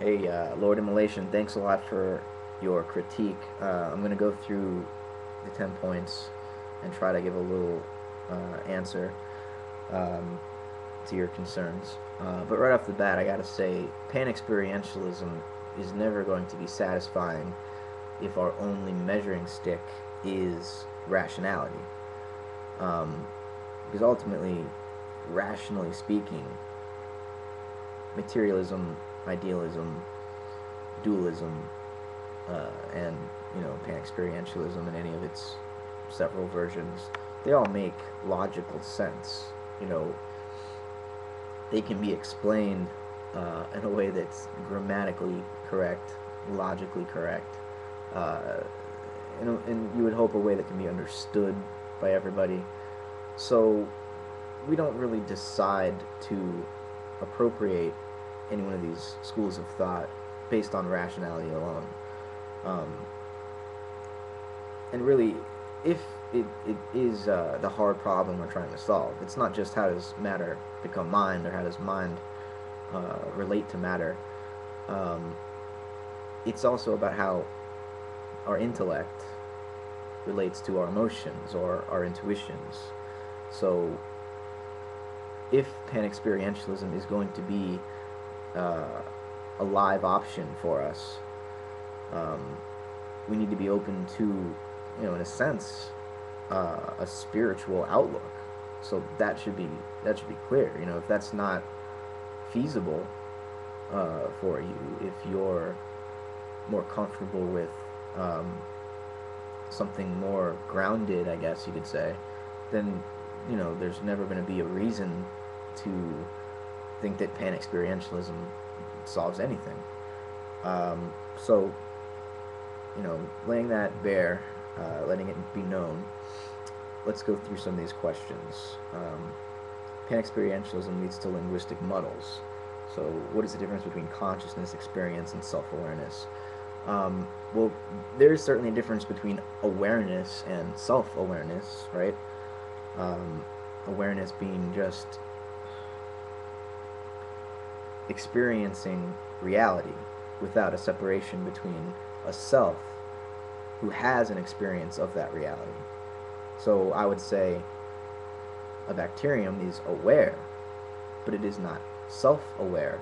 Hey, LordImmolation, thanks a lot for your critique. I'm going to go through the 10 points and try to give a little answer um, to your concerns. But right off the bat, I got to say, Panexperientialism is never going to be satisfying if our only measuring stick is rationality. Um, because ultimately, rationally speaking, materialism, idealism, dualism, and Panexperientialism in any of its several versions, they all make logical sense. You know, they can be explained in a way that's grammatically correct, logically correct, uh, and you would hope a way that can be understood by everybody. So we don't really decide to appropriate any one of these schools of thought based on rationality alone. Um, and really, if it is the hard problem we're trying to solve, it's not just how does matter become mind or how does mind relate to matter. Um, it's also about how our intellect relates to our emotions or our intuitions. So, if panexperientialism is going to be uh, a live option for us, um, we need to be open to, in a sense, a spiritual outlook. So that should be clear. If that's not feasible for you, if you're more comfortable with um, something more grounded, I guess you could say, then there's never going to be a reason to think that pan-experientialism solves anything. So laying that bare, letting it be known, let's go through some of these questions. Pan-experientialism leads to linguistic muddles. So what is the difference between consciousness, experience, and self-awareness? Well, there is certainly a difference between awareness and self-awareness, right? Awareness being just experiencing reality without a separation between a self who has an experience of that reality. So I would say a bacterium is aware, but it is not self-aware,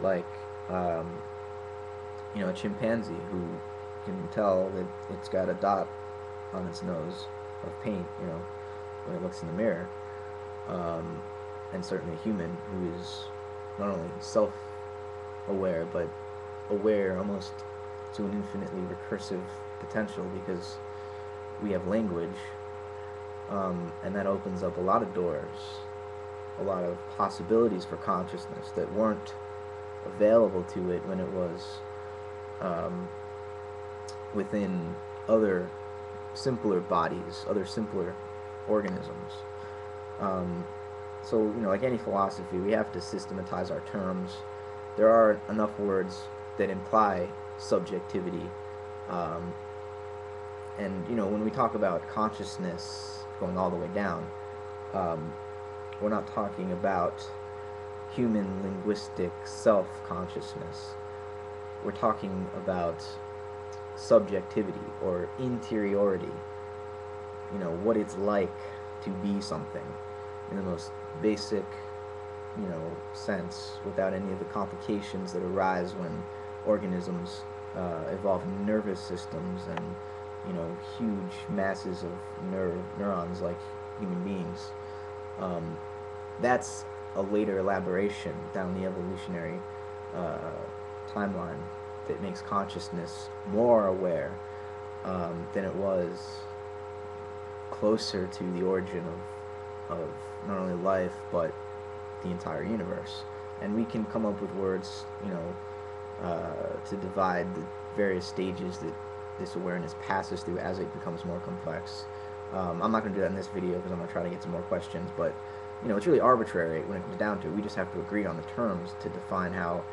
like a chimpanzee who can tell that it's got a dot on its nose of paint, when it looks in the mirror, and certainly a human who is not only self-aware but aware almost to an infinitely recursive potential because we have language, and that opens up a lot of doors, a lot of possibilities for consciousness that weren't available to it when it was um, within other simpler bodies, other simpler organisms. Um, so, like any philosophy, we have to systematize our terms. There are enough words that imply subjectivity. Um, and, when we talk about consciousness going all the way down, um, we're not talking about human linguistic self-consciousness. We're talking about subjectivity or interiority, what it's like to be something in the most basic, sense, without any of the complications that arise when organisms evolve nervous systems and, huge masses of neurons like human beings. Um, that's a later elaboration down the evolutionary uh, timeline that makes consciousness more aware than it was closer to the origin of not only life but the entire universe. And we can come up with words, to divide the various stages that this awareness passes through as it becomes more complex. I'm not going to do that in this video because I'm going to try to get some more questions, but it's really arbitrary when it comes down to it. We just have to agree on the terms to define how,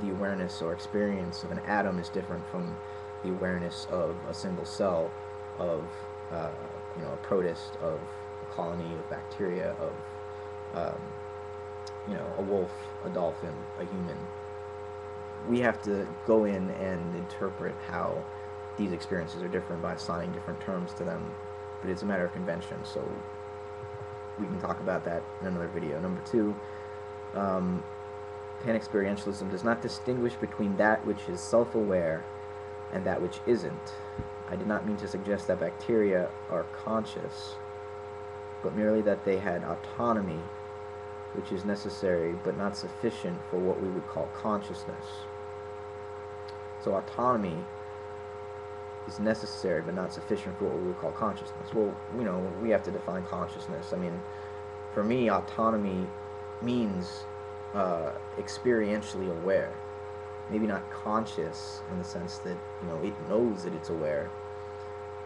the awareness or experience of an atom is different from the awareness of a single cell, of a protist, of a colony of bacteria, of a wolf, a dolphin, a human, we have to go in and interpret how these experiences are different by assigning different terms to them, but it's a matter of convention, so we can talk about that in another video. Number 2, Panexperientialism does not distinguish between that which is self-aware and that which isn't. I did not mean to suggest that bacteria are conscious, but merely that they had autonomy, which is necessary but not sufficient for what we would call consciousness. So autonomy is necessary but not sufficient for what we would call consciousness. Well, we have to define consciousness. I mean, for me, autonomy means experientially aware. Maybe not conscious in the sense that, it knows that it's aware,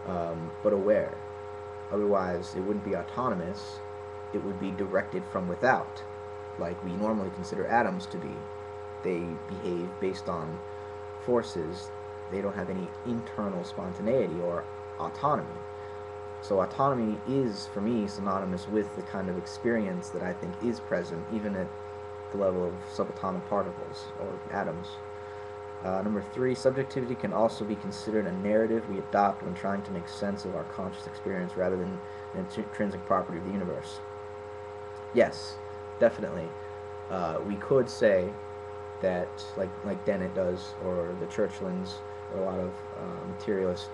but aware. Otherwise, it wouldn't be autonomous. It would be directed from without, like we normally consider atoms to be. They behave based on forces. They don't have any internal spontaneity or autonomy. So autonomy is, for me, synonymous with the kind of experience that I think is present, even at the level of subatomic particles or atoms. Number 3, subjectivity can also be considered a narrative we adopt when trying to make sense of our conscious experience rather than an intrinsic property of the universe. Yes, definitely. We could say that, like Dennett does, or the Churchlands, or a lot of materialist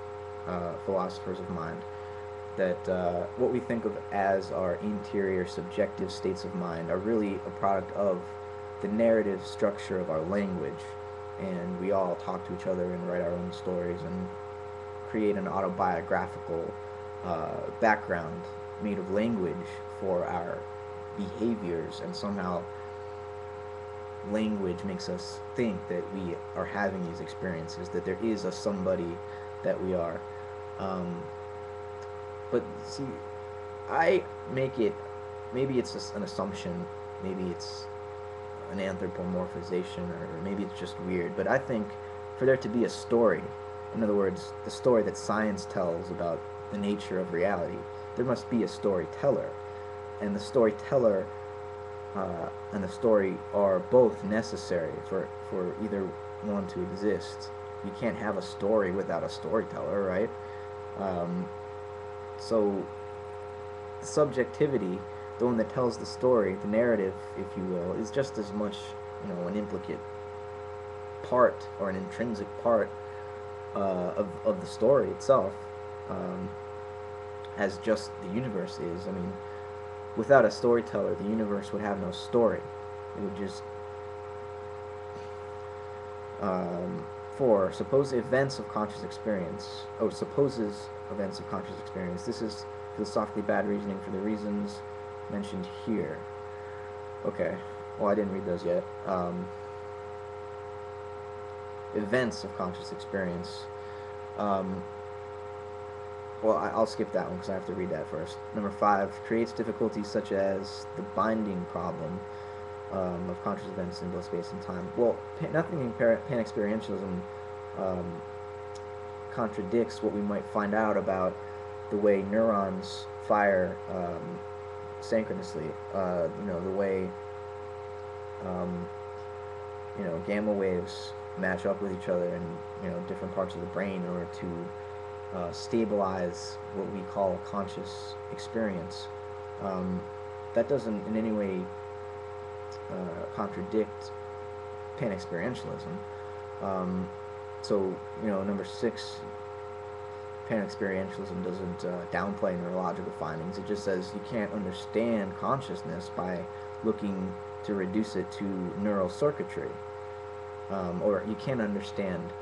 philosophers of mind, that what we think of as our interior subjective states of mind are really a product of the narrative structure of our language. And we all talk to each other and write our own stories and create an autobiographical background made of language for our behaviors, and somehow language makes us think that we are having these experiences, that there is a somebody that we are. But see, I make it, maybe it's just an assumption, maybe it's an anthropomorphization, or maybe it's just weird, but I think for there to be a story, in other words, the story that science tells about the nature of reality, there must be a storyteller. And the storyteller and the story are both necessary for either one to exist. You can't have a story without a storyteller, right? So subjectivity, the one that tells the story, the narrative, if you will, is just as much, an implicate part or an intrinsic part of the story itself as just the universe is. I mean, without a storyteller, the universe would have no story. It would just... suppose events of conscious experience. Supposes events of conscious experience. This is philosophically bad reasoning for the reasons mentioned here. Okay, well, I didn't read those yet. Events of conscious experience. Well, I'll skip that one because I have to read that first. Number 5, creates difficulties such as the binding problem of conscious events in both space and time. Well, nothing in Panexperientialism contradicts what we might find out about the way neurons fire synchronously. The way gamma waves match up with each other in different parts of the brain in order to stabilize what we call a conscious experience. That doesn't in any way contradict Panexperientialism. So, number 6, Panexperientialism doesn't downplay neurological findings. It just says you can't understand consciousness by looking to reduce it to neural circuitry. Or you can't understand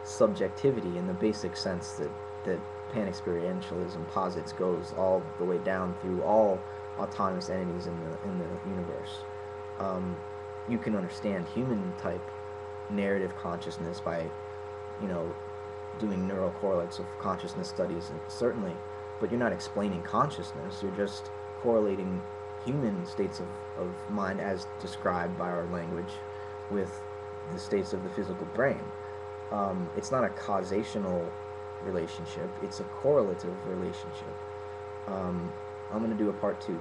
subjectivity in the basic sense that Panexperientialism posits goes all the way down through all autonomous entities in the universe. You can understand human type narrative consciousness by doing neural correlates of consciousness studies, certainly, but you're not explaining consciousness. You're just correlating human states of mind as described by our language with the states of the physical brain. It's not a causational relationship, it's a correlative relationship. I'm going to do a part 2.